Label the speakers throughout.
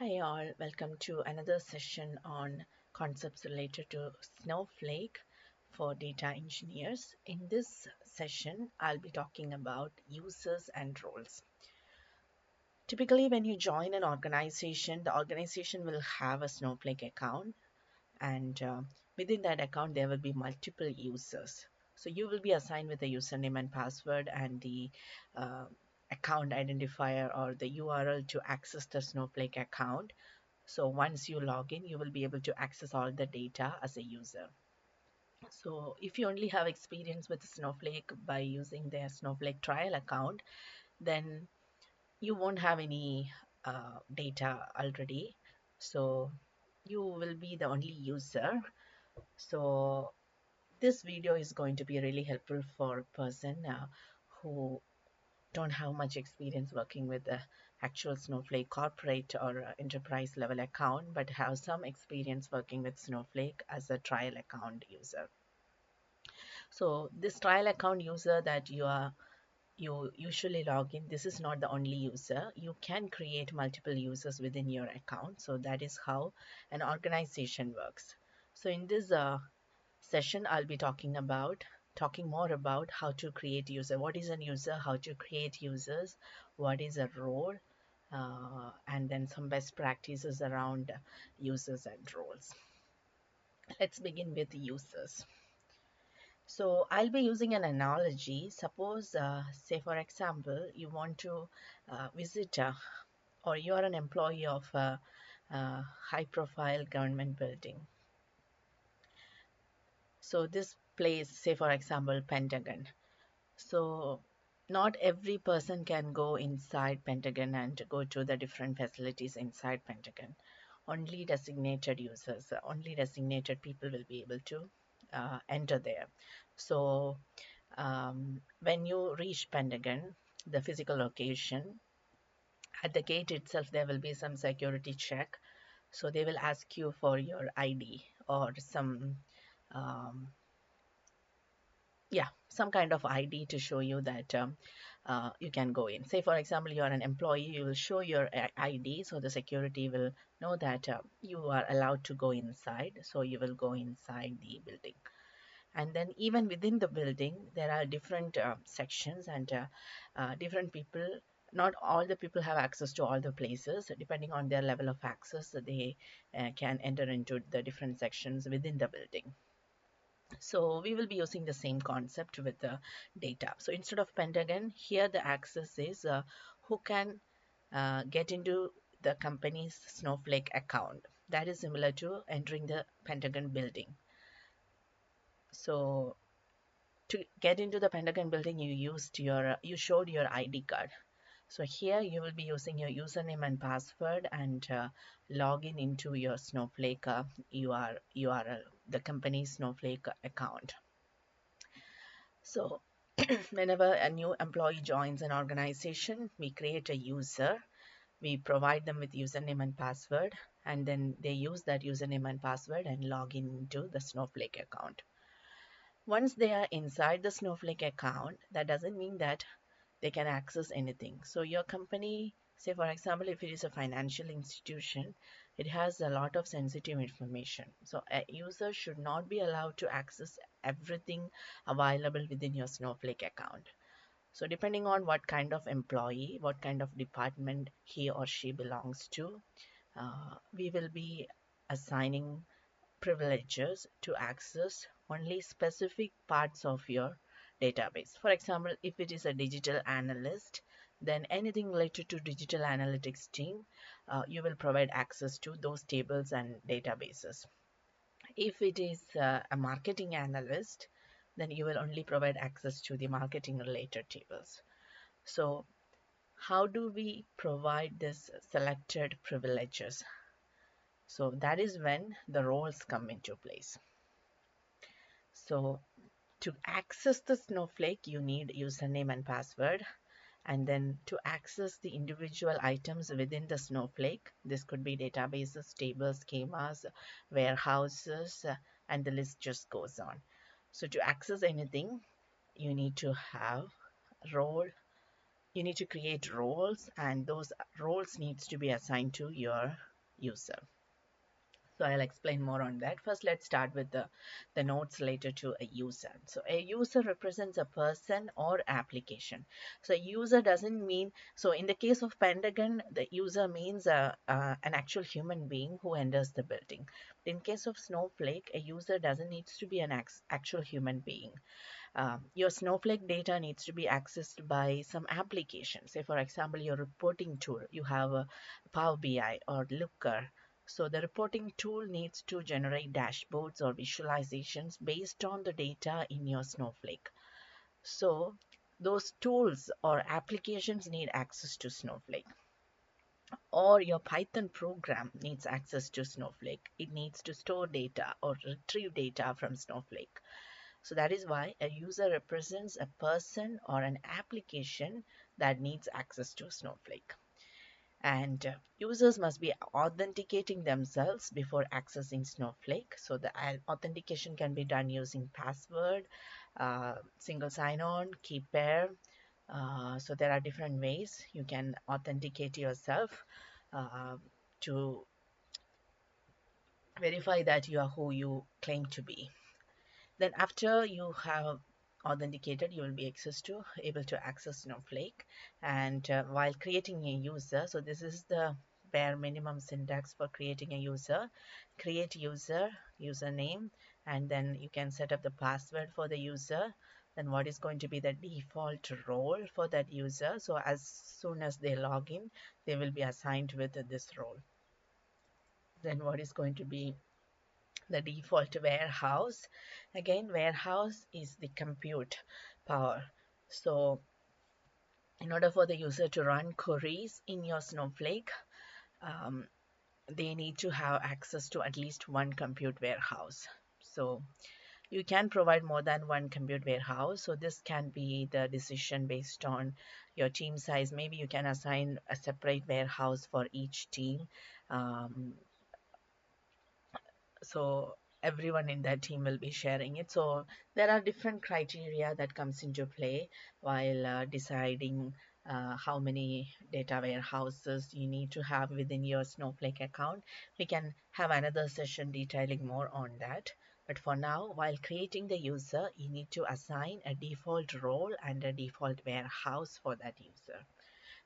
Speaker 1: Hi all, welcome to another session on concepts related to Snowflake for data engineers. In this session, I'll be talking about users and roles. Typically, when you join an organization, the organization will have a Snowflake account, and within that account, there will be multiple users. So you will be assigned with a username and password and the uh, account identifier or the URL to access the Snowflake account. So once you log in, you will be able to access all the data as a user. So if you only have experience with Snowflake by using their Snowflake trial account, then you won't have any data already. So you will be the only user. So this video is going to be really helpful for a person who don't have much experience working with the actual Snowflake corporate or enterprise level account, but have some experience working with Snowflake as a trial account user. So this trial account user that you usually log in, this is not the only user. You can create multiple users within your account. So that is how an organization works. So in this session, I'll be talking more about how to create user. What is a user? How to create users? What is a role? And then some best practices around users and roles. Let's begin with users. So I'll be using an analogy. Suppose, say for example, you want to visit or you are an employee of a high-profile government building. So this place, say for example, Pentagon. So not every person can go inside Pentagon and go to the different facilities inside Pentagon. Only designated users, only designated people will be able to enter there. So when you reach Pentagon, the physical location, at the gate itself, there will be some security check. So they will ask you for your ID or um, some kind of ID to show you that you can go in. Say, for example, you are an employee, you will show your ID, so the security will know that you are allowed to go inside. So you will go inside the building. And then even within the building, there are different sections and different people. Not all the people have access to all the places. Depending on their level of access, they can enter into the different sections within the building. So we will be using the same concept with the data. So instead of Pentagon, here the access is who can get into the company's Snowflake account. That is similar to entering the Pentagon building. So to get into the Pentagon building, you showed your ID card. So here you will be using your username and password and log in into your Snowflake URL, the company's Snowflake account. So whenever a new employee joins an organization, we create a user, we provide them with username and password, and then they use that username and password and log into the Snowflake account. Once they are inside the Snowflake account, that doesn't mean that they can access anything. So your company, say for example, if it is a financial institution, it has a lot of sensitive information. So a user should not be allowed to access everything available within your Snowflake account. So depending on what kind of employee, what kind of department he or she belongs to, we will be assigning privileges to access only specific parts of your database. For example, if it is a digital analyst, then anything related to digital analytics team, you will provide access to those tables and databases. If it is a marketing analyst, then you will only provide access to the marketing related tables. So how do we provide this selected privileges? So that is when the roles come into place. So to access the Snowflake, you need username and password. And then to access the individual items within the Snowflake, this could be databases, tables, schemas, warehouses, and the list just goes on. So to access anything, you need to have role. You need to create roles, and those roles needs to be assigned to your user. So I'll explain more on that. First, let's start with the nodes related to a user. So a user represents a person or application. So user doesn't mean, so in the case of Pentagon, the user means an actual human being who enters the building. In case of Snowflake, a user doesn't need to be an actual human being. Your Snowflake data needs to be accessed by some application. Say, for example, your reporting tool, you have a Power BI or Looker. So the reporting tool needs to generate dashboards or visualizations based on the data in your Snowflake. So those tools or applications need access to Snowflake. Or your Python program needs access to Snowflake. It needs to store data or retrieve data from Snowflake. So that is why a user represents a person or an application that needs access to Snowflake. And users must be authenticating themselves before accessing Snowflake. So the authentication can be done using password, single sign-on, key pair. So there are different ways you can authenticate yourself uh, to verify that you are who you claim to be. Then after you have authenticated, you will be able to access Snowflake. And while creating a user, so this is the bare minimum syntax for creating a user. Create user, username, and then you can set up the password for the user. Then what is going to be the default role for that user. So as soon as they log in, they will be assigned with this role. Then what is going to be the default warehouse. Again, warehouse is the compute power. So in order for the user to run queries in your Snowflake, um, they need to have access to at least one compute warehouse. So you can provide more than one compute warehouse. So this can be the decision based on your team size. Maybe you can assign a separate warehouse for each team. Um, so everyone in that team will be sharing it. So there are different criteria that comes into play while deciding how many data warehouses you need to have within your Snowflake account. We can have another session detailing more on that. But for now, while creating the user, you need to assign a default role and a default warehouse for that user.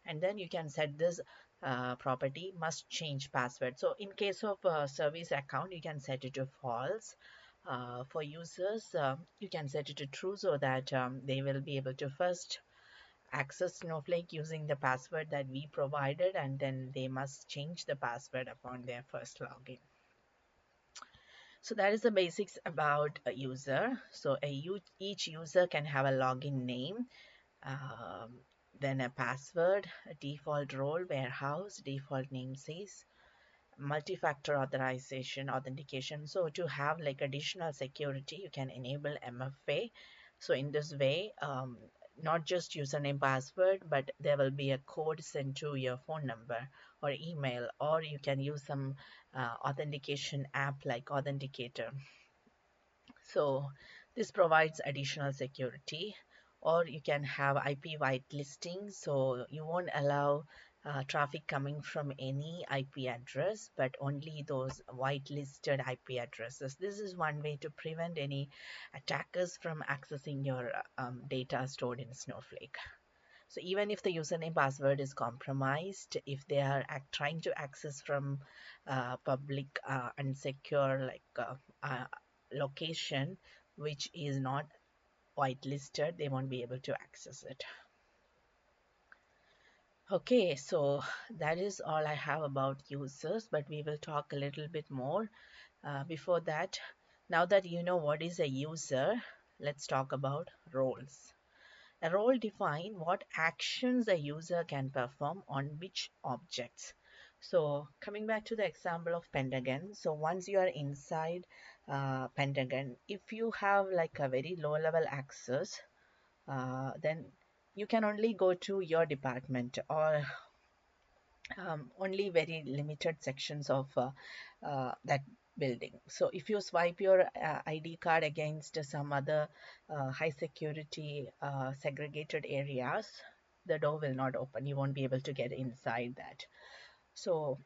Speaker 1: And then you can set this property must change password. So in case of service account, you can set it to false. For users, you can set it to true so that they will be able to first access Snowflake using the password that we provided, and then they must change the password upon their first login. So that is the basics about a user. So each user can have a login name, um, then a password, a default role, warehouse, default namespace, multi-factor authorization, authentication. So to have like additional security, you can enable MFA. So in this way, not just username password, but there will be a code sent to your phone number or email, or you can use some authentication app like Authenticator. So this provides additional security, or you can have IP whitelisting. So you won't allow traffic coming from any IP address, but only those whitelisted IP addresses. This is one way to prevent any attackers from accessing your data stored in Snowflake. So even if the username password is compromised, if they are trying to access from public unsecure location which is not whitelisted, they won't be able to access it. Okay, so that is all I have about users, but we will talk a little bit more. Before that, now that you know what is a user, let's talk about roles. A role defines what actions a user can perform on which objects. So coming back to the example of Pentagon, so once you are inside Pentagon, if you have like a very low level access, then you can only go to your department or only very limited sections of that building. So if you swipe your ID card against some other high security segregated areas, the door will not open. You won't be able to get inside that. So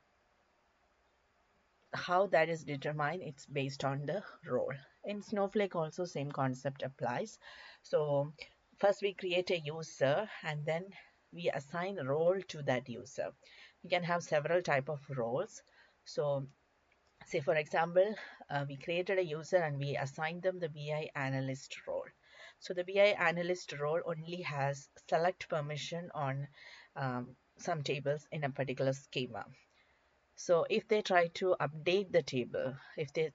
Speaker 1: how that is determined, it's based on the role. In Snowflake also same concept applies. So first we create a user and then we assign a role to that user. We can have several type of roles. So say for example, we created a user and we assigned them the BI analyst role. So the BI analyst role only has select permission on some tables in a particular schema. So if they try to update the table, if they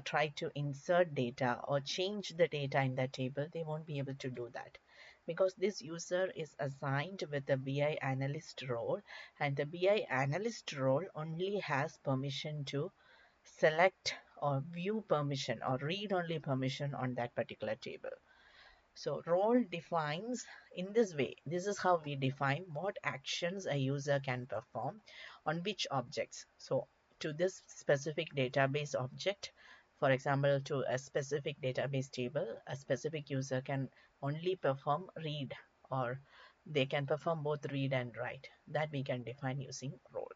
Speaker 1: try to insert data or change the data in that table, they won't be able to do that because this user is assigned with the BI analyst role, and the BI analyst role only has permission to select or view permission or read only permission on that particular table. So role defines in this way. This is how we define what actions a user can perform on which objects. So to this specific database object, for example, to a specific database table, a specific user can only perform read, or they can perform both read and write. That we can define using role.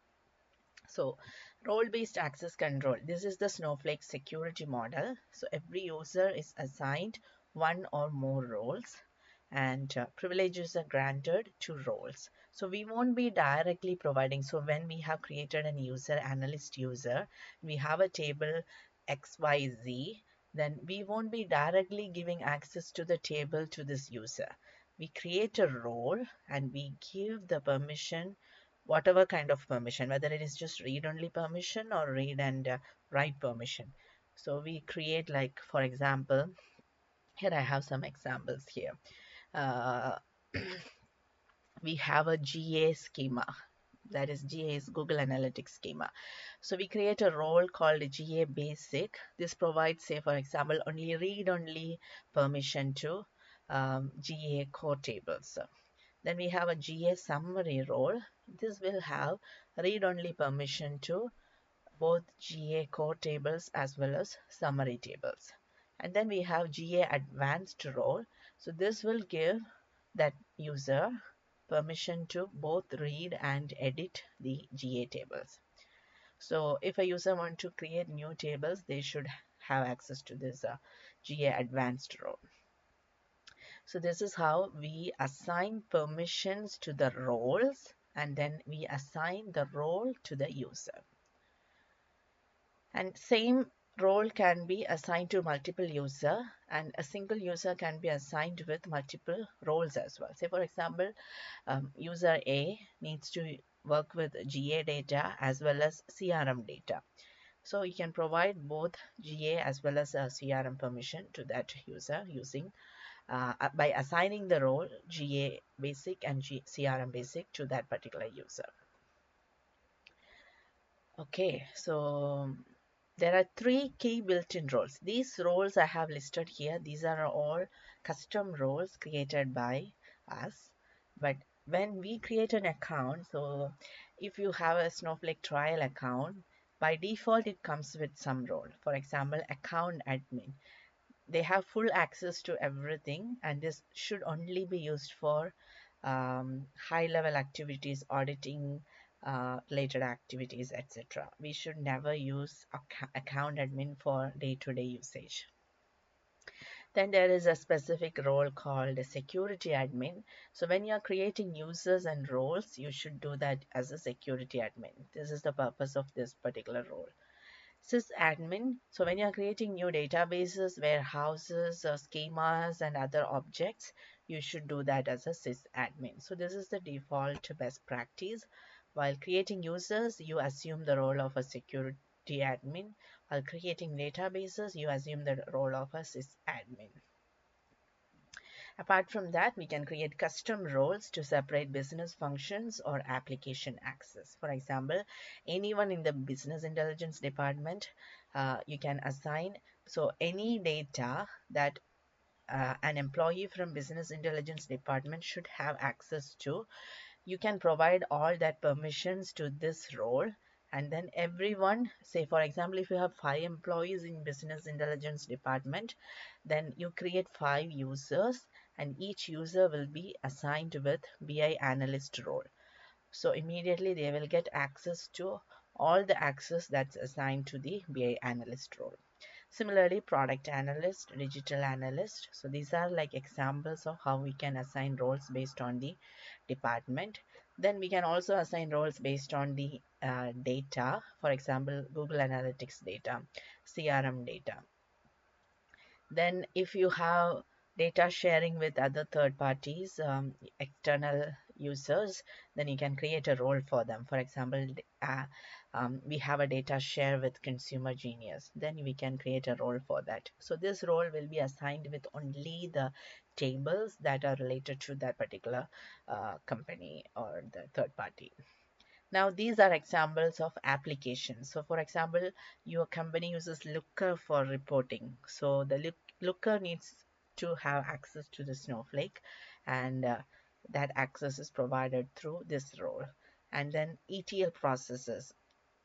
Speaker 1: So role-based access control. This is the Snowflake security model. So every user is assigned one or more roles, and privileges are granted to roles. So we won't be directly providing. So when we have created an user, analyst user, we have a table XYZ, then we won't be directly giving access to the table to this user. We create a role and we give the permission, whatever kind of permission, whether it is just read only permission or read and write permission. So we create, like for example, here I have some examples here. uh, we have a GA schema, that is GA is Google Analytics schema. So we create a role called GA basic. This provides, say for example, only read only permission to GA core tables. Then we have a GA summary role. This will have read-only permission to both GA core tables as well as summary tables. And then we have GA advanced role. So this will give that user permission to both read and edit the GA tables. So if a user wants to create new tables, they should have access to this GA advanced role. So this is how we assign permissions to the roles, and then we assign the role to the user. And same role can be assigned to multiple user, and a single user can be assigned with multiple roles as well. Say for example, user A needs to work with GA data as well as CRM data. So you can provide both GA as well as CRM permission to that user using by assigning the role GA basic and CRM basic to that particular user. Okay, so there are three key built-in roles. These roles I have listed here, these are all custom roles created by us. But when we create an account, so if you have a Snowflake trial account, by default it comes with some role. For example, account admin. They have full access to everything, and this should only be used for high level activities, auditing related activities, etc. We should never use account admin for day-to-day usage. Then there is a specific role called a security admin. So when you are creating users and roles, you should do that as a security admin. This is the purpose of this particular role. Sysadmin. So when you're creating new databases, warehouses, schemas, and other objects, you should do that as a sysadmin. So this is the default best practice. While creating users, you assume the role of a security admin. While creating databases, you assume the role of a sysadmin. Apart from that, we can create custom roles to separate business functions or application access. For example, anyone in the business intelligence department, you can assign, so any data that an employee from business intelligence department should have access to, you can provide all that permissions to this role, and then everyone, say for example, if you have 5 employees in business intelligence department, then you create 5 users, and each user will be assigned with BI analyst role. So immediately they will get access to all the access that's assigned to the BI analyst role. Similarly, product analyst, digital analyst. So these are like examples of how we can assign roles based on the department. Then we can also assign roles based on the data. For example, Google Analytics data, CRM data. Then if you have data sharing with other third parties, external users, then you can create a role for them. For example, we have a data share with Consumer Genius, then we can create a role for that. So this role will be assigned with only the tables that are related to that particular company or the third party. Now, these are examples of applications. So, for example, your company uses Looker for reporting. So, the Looker needs to have access to the Snowflake, and that access is provided through this role. And then ETL processes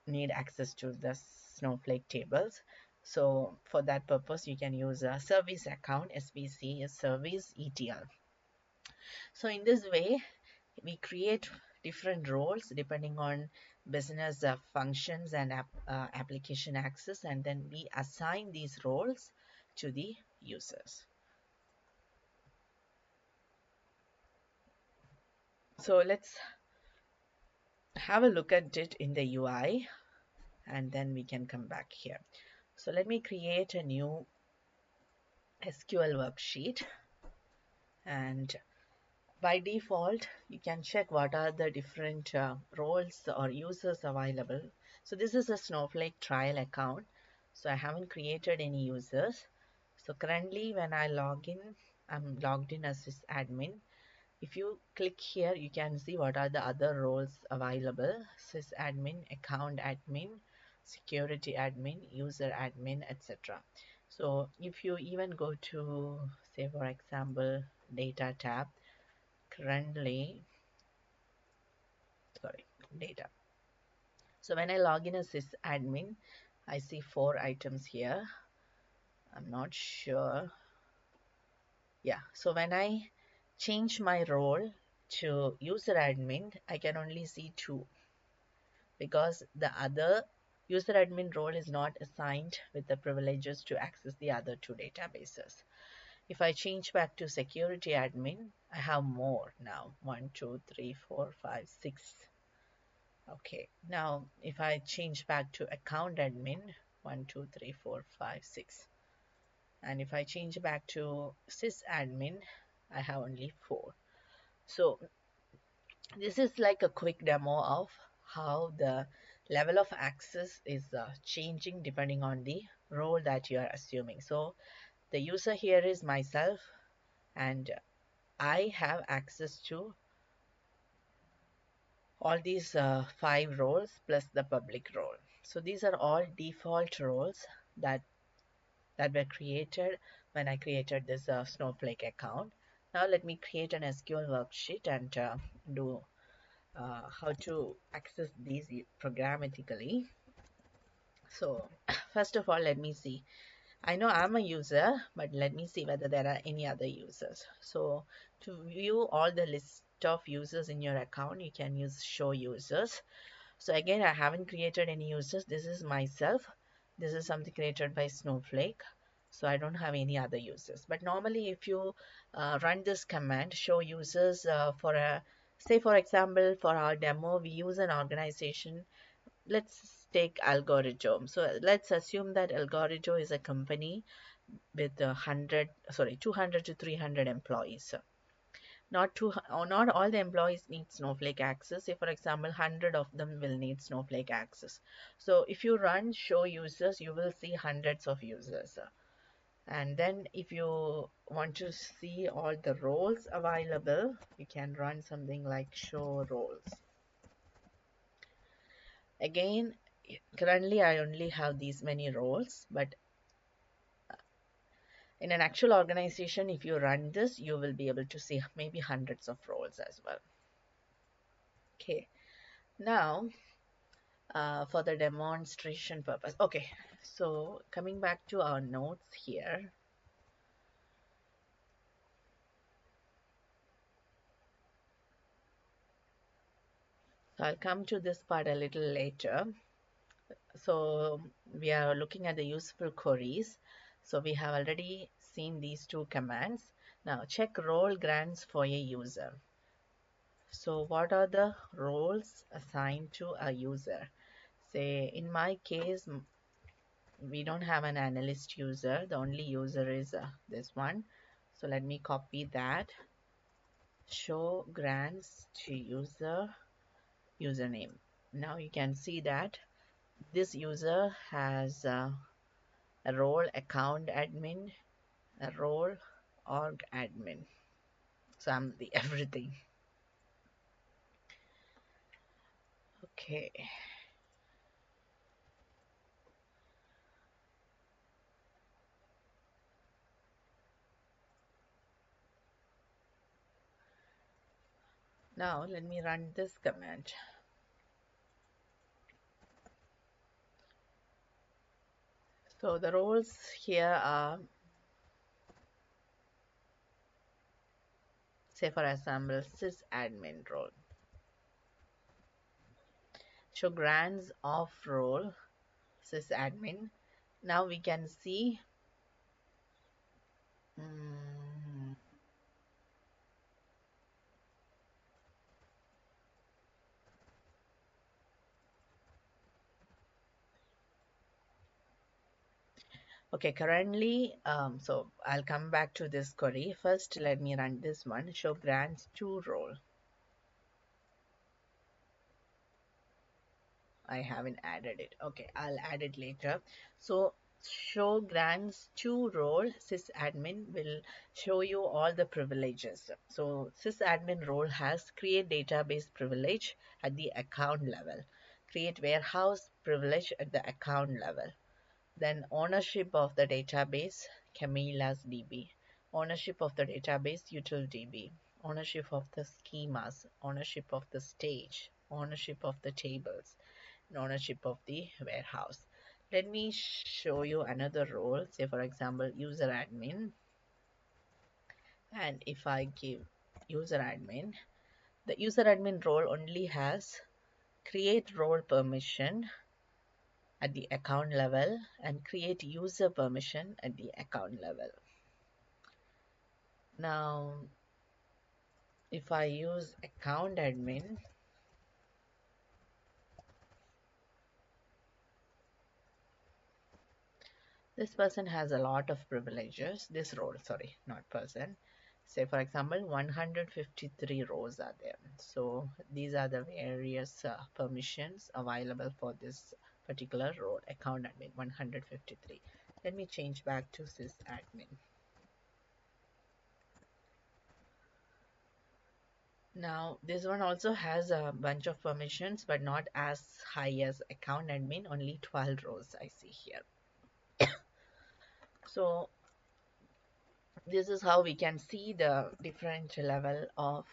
Speaker 1: need access to the Snowflake tables. So, for that purpose, you can use a service account. SVC is service ETL. So, in this way, we create different roles depending on business functions and application access, and then we assign these roles to the users. So let's have a look at it in the UI, and then we can come back here. So let me create a new SQL worksheet, and by default, you can check what are the different roles or users available. So this is a Snowflake trial account. So I haven't created any users. So currently when I log in, I'm logged in as this admin. If you click here, you can see what are the other roles available. Sysadmin, account admin, security admin, user admin, etc. So if you even go to, say for example, data tab, currently, sorry, data. So when I log in as sysadmin, I see 4 items here. I'm not sure. Yeah, so when I change my role to user admin, I can only see 2 because the other user admin role is not assigned with the privileges to access the other 2 databases. If I change back to security admin, I have more now. 1, 2, 3, 4, 5, 6. Okay, now if I change back to account admin, 1, 2, 3, 4, 5, 6. And if I change back to sysadmin, I have only 4. So this is like a quick demo of how the level of access is changing depending on the role that you are assuming. So the user here is myself, and I have access to all these 5 roles plus the public role. So these are all default roles that were created when I created this Snowflake account. Now let me create an SQL worksheet and do how to access these programmatically. So first of all, let me see. I know I'm a user, but let me see whether there are any other users. So to view all the list of users in your account, you can use show users. So again, I haven't created any users. This is myself. This is something created by Snowflake. So I don't have any other users. But normally if you run this command, show users for a, say for example, for our demo, we use an organization. Let's take Algorithm. So let's assume that Algorithm is a company with 200 to 300 employees. Not all the employees need Snowflake access. Say for example, 100 of them will need Snowflake access. So if you run show users, you will see hundreds of users. And then if you want to see all the roles available, you can run something like show roles. Again, currently I only have these many roles, but in an actual organization, if you run this, you will be able to see maybe hundreds of roles as well. Okay, now for the demonstration purpose. Okay, so coming back to our notes here. So I'll come to this part a little later. So we are looking at the useful queries. So we have already seen these two commands. Now check role grants for a user. So what are the roles assigned to a user? Say in my case, we don't have an analyst user. The only user is this one. So let me copy that. Show grants to user username. Now you can see that this user has a role account admin, a role org admin. So I'm the everything. Okay. Now let me run this command. So the roles here are, say for example, sysadmin role. Show grants of role sysadmin. Now we can see mm, okay, currently, so I'll come back to this query. First, let me run this one. Show grants to role. I haven't added it. Okay, I'll add it later. So show grants to role sysadmin will show you all the privileges. So sysadmin role has create database privilege at the account level, create warehouse privilege at the account level. Then ownership of the database, Camilla's DB. Ownership of the database, UtilDB. Ownership of the schemas, ownership of the stage, ownership of the tables, and ownership of the warehouse. Let me show you another role, say for example, user admin. And if I give user admin, the user admin role only has create role permission at the account level and create user permission at the account level. Now, if I use account admin, this person has a lot of privileges. This role, sorry, not person. Say, for example, 153 rows are there. So these are the various permissions available for this particular role, account admin, 153. Let me change back to sysadmin. Now, this one also has a bunch of permissions, but not as high as account admin, only 12 rows I see here. So this is how we can see the different level of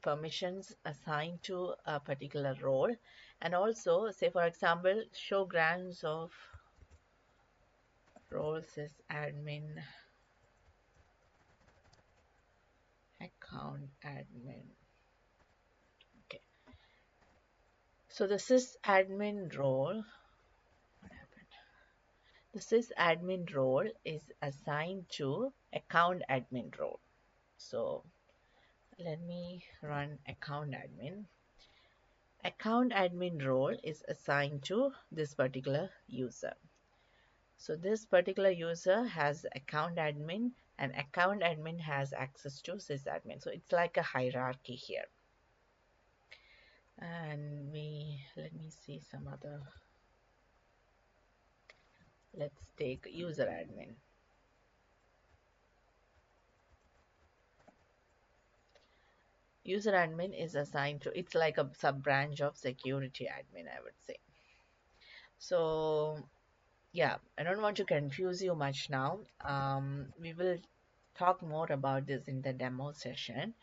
Speaker 1: permissions assigned to a particular role. And also, say for example, show grants of roles as admin, account admin. Okay. So the sysadmin role, what happened? The sysadmin role is assigned to account admin role. So let me run account admin. Account admin role is assigned to this particular user. So this particular user has account admin and account admin has access to sysadmin. So it's like a hierarchy here. And let me see some other, let's take user admin. User admin is assigned to, it's like a sub branch of security admin, I would say. So yeah, I don't want to confuse you much now. We will talk more about this in the demo session.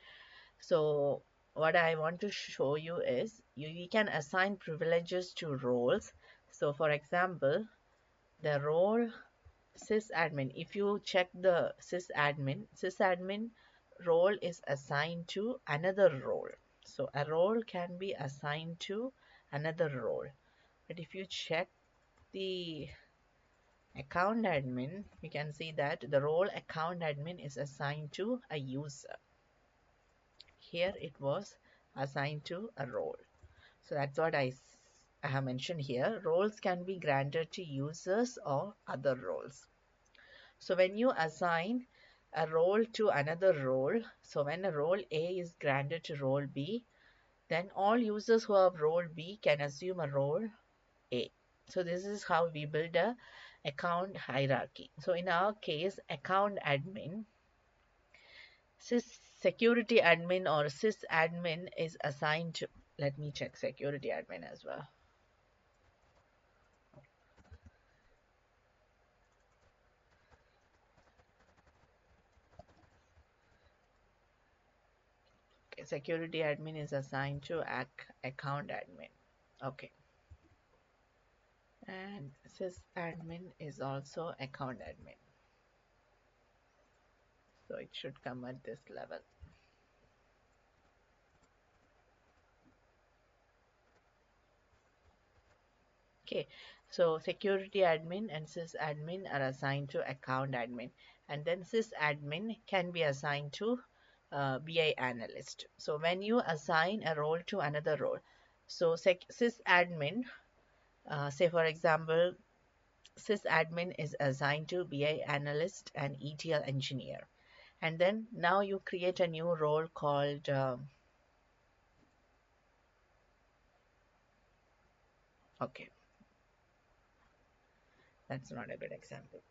Speaker 1: So what I want to show you is we can assign privileges to roles. So for example, the role sysadmin, if you check the sysadmin role is assigned to another role. So a role can be assigned to another role. But if you check the account admin, you can see that the role account admin is assigned to a user. Here it was assigned to a role. So that's what I have mentioned here. Roles can be granted to users or other roles. So when you assign a role to another role, so when a role A is granted to role B, then all users who have role B can assume a role A. So this is how we build a account hierarchy. So in our case, account admin, sys security admin or sys admin is assigned to, let me check security admin as well. Okay, security admin is assigned to account admin. Okay. And sysadmin is also account admin. So it should come at this level. Okay, so security admin and sysadmin are assigned to account admin, and then sysadmin can be assigned to BI analyst. So when you assign a role to another role, so sysadmin, say for example, sysadmin is assigned to BI analyst and ETL engineer. And then now you create a new role called, okay, that's not a good example.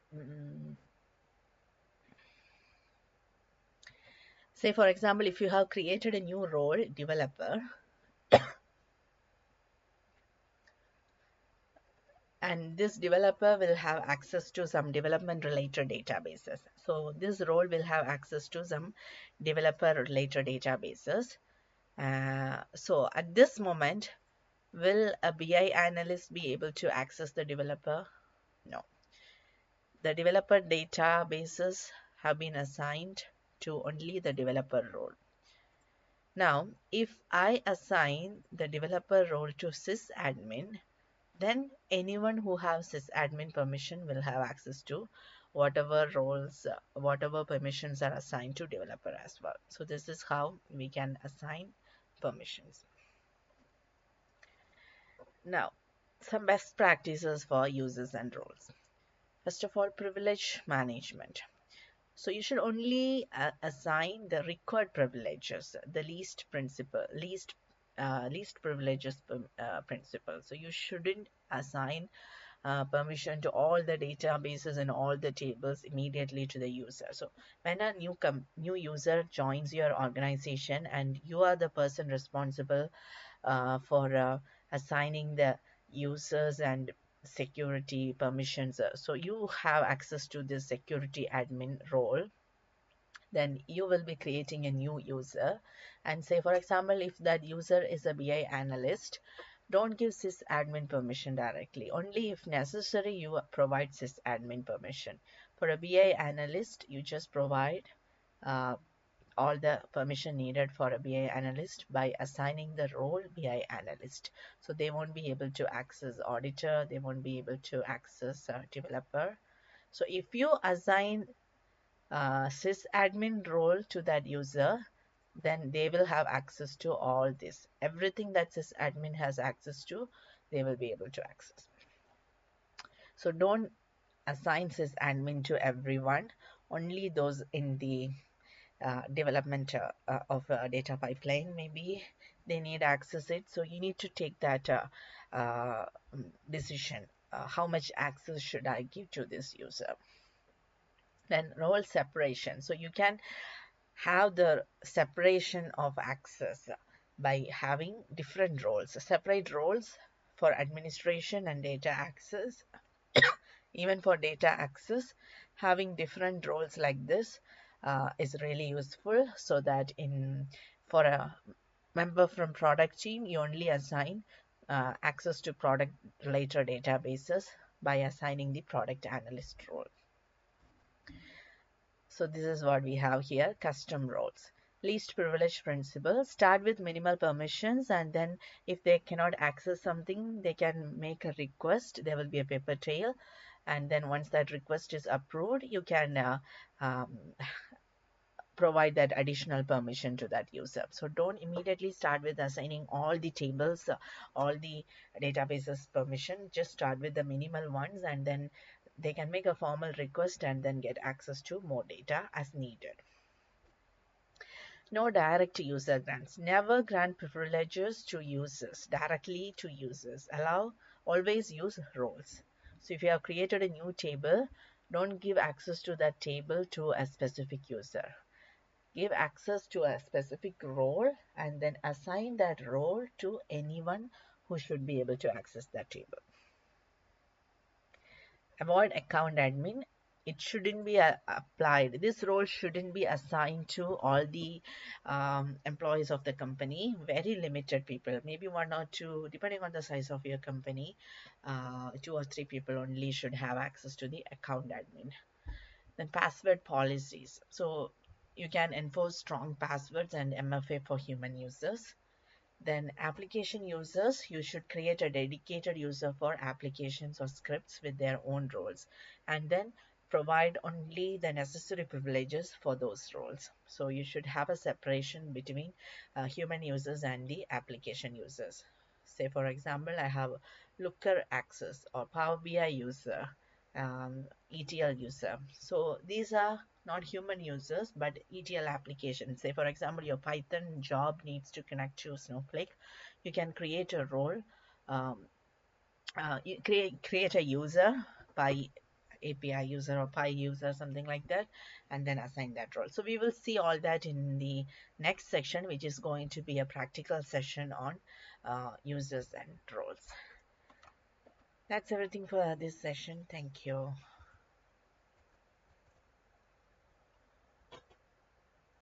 Speaker 1: Say, for example, if you have created a new role, developer, and this developer will have access to some development related databases. So this role will have access to some developer related databases. So at this moment, will a BI analyst be able to access the developer? No. The developer databases have been assigned to only the developer role. Now, if I assign the developer role to sysadmin, then anyone who has sysadmin permission will have access to whatever roles, whatever permissions are assigned to developer as well. So this is how we can assign permissions. Now, some best practices for users and roles. First of all, privilege management. So you should only assign the required privileges, the least privileges principle. So you shouldn't assign permission to all the databases and all the tables immediately to the user. So when a new user joins your organization and you are the person responsible for assigning the users and security permissions, so you have access to this security admin role, then you will be creating a new user. And say for example, if that user is a BI analyst, don't give sysadmin permission directly. Only if necessary you provide sysadmin permission. For a BI analyst, you just provide uh, all the permission needed for a BI analyst by assigning the role BI analyst. So they won't be able to access auditor, they won't be able to access developer. So if you assign sysadmin role to that user, then they will have access to all this. Everything that sysadmin has access to, they will be able to access. So don't assign sysadmin to everyone, only those in the development of a data pipeline. Maybe they need access it. So you need to take that decision. How much access should I give to this user? Then role separation. So you can have the separation of access by having different roles, separate roles for administration and data access. Even for data access, having different roles like this is really useful, so that in for a member from product team, you only assign access to product related databases by assigning the product analyst role. So this is what we have here, custom roles. Least privilege principle. Start with minimal permissions, and then if they cannot access something, they can make a request. There will be a paper trail, and then once that request is approved, you can um, provide that additional permission to that user. So don't immediately start with assigning all the tables, all the databases permission. Just start with the minimal ones, and then they can make a formal request and then get access to more data as needed. No direct user grants. Never grant privileges to users, directly to users. Always use roles. So if you have created a new table, don't give access to that table to a specific user. Give access to a specific role and then assign that role to anyone who should be able to access that table. Avoid account admin. It shouldn't be applied. This role shouldn't be assigned to all the employees of the company. Very limited people, maybe one or two, depending on the size of your company. Two or three people only should have access to the account admin. Then password policies. So you can enforce strong passwords and MFA for human users. Then application users, you should create a dedicated user for applications or scripts with their own roles, and then provide only the necessary privileges for those roles. So you should have a separation between human users and the application users. Say for example, I have Looker access or Power BI user, ETL user. So these are not human users but ETL applications. Say for example, your Python job needs to connect to Snowflake. You can create a role, um, you create a user by API user or Pi user, something like that, and then assign that role. So we will see all that in the next section, which is going to be a practical session on users and roles. That's everything for this session. Thank you.